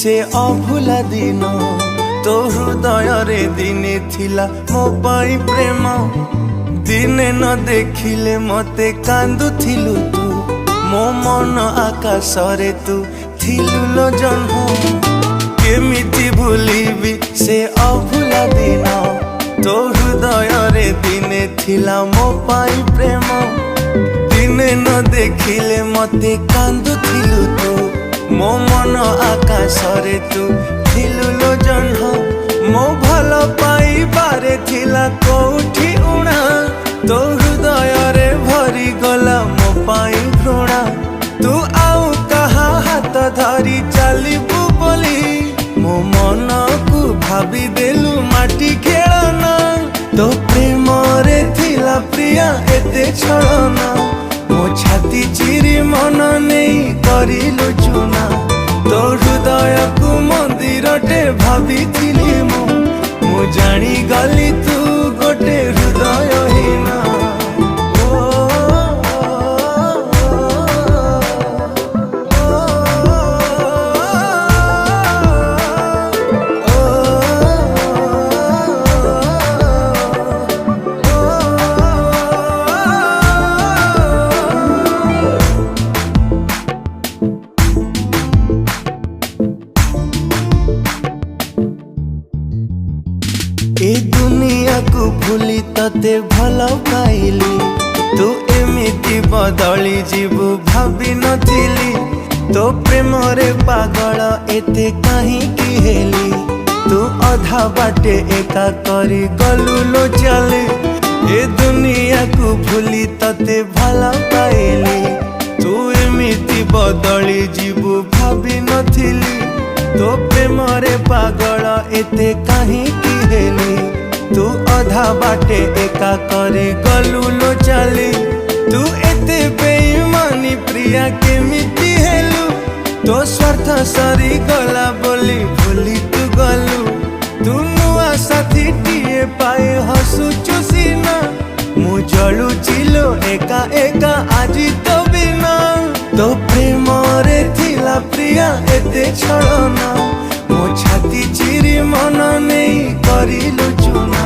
से अभुला दिन तो हृदय रे दिने थिला मो पाई प्रेम दिने न देखिले मते कांदुथिलु तू मो मन आकाश रे तू थिलु लो जन्म केमिति भूलिबी से अभुला दिन तो हृदय रे दिने थिला मो पाई प्रेम दिने न देखिले मते कांदुथिलु तू मो मन आकाश रे तू थिलु लो जन्म मो भल पाई बारे थिला कोठी उणा तो हृदय रे भरी गला मो पाई घृणा तू आउ कहा हाथ धरी चलिबू बोली मो मन को भाभी देलु माटी खेलना तो प्रेम रे थिला प्रिया एते छलना मो छाती चिरी मन नहीं करिलु चुना तो हृदय को मंदिर टे भाभी थिली मु जानी गली तू गोटे हृदय हीना ए दुनिया को भूली तते भल पाइली तू एमिति बदली जीवु भाभी नथिली तो प्रेम रे पागल एते कहीं की हेली तू अधा बाटे एका करी गलु लो चले ए दुनिया को भूली तते भल पाइली तू एमिति बदली जीवु भाभी नथिली तो प्रेम रे पागल एते कहीं की हेली तू अधा बाटे एका करे गलु लो चली तू एते बेईमानी प्रिया केमिति हेलु तो स्वार्थ सरी गला बोली भूली तू गलु तू नुआ साथी टीए पाए हसुचु सीना मु जलु चिलो एका एका आजी तो बिना तो प्रेम रे थिला प्रिया एते छलना मो छाती चिरी मन नहीं करिलु चुना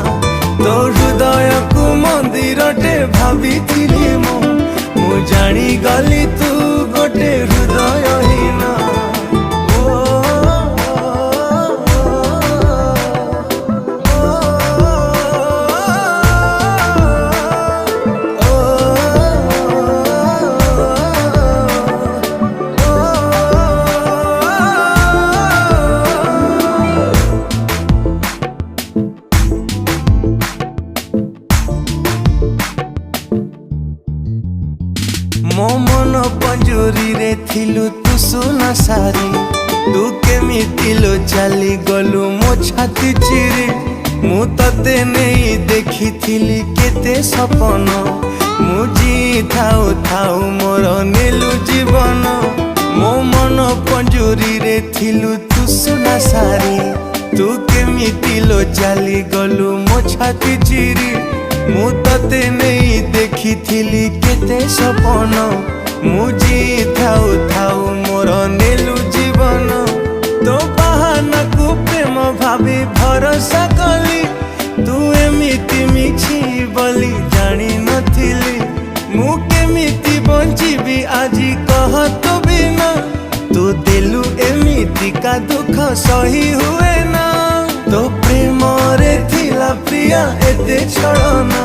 तो हृदय को मंदिर टे भाभी थिली मु जानी गली तू गोटे हृदय हीना मो मन पंजुरी रे थिलु तू सुना सारी तू केमिति लो चली गलु मो छाती चिरी मु तते नहीं देखी थिली केते सपन मु जी थाउ थाउ मोर नेलु जीवन मो मन पंजुरी रे थिलु तू सुना सारी तू केमिति लो चली गलु मो छाती चिरी मु तते नहीं देखी थिली केते सपन मु जी थाउ थाउ मोर नेलु जीवन तो बहाना को प्रेम भाभी भरोसा कली तू एमिति मिछि बोली जानी नथिली मु केमिति बंचिबी आजी कह तो बिना तू देलु एमिति का दुख सही हुए ना तो प्रेम रे थिला प्रिया एते छलना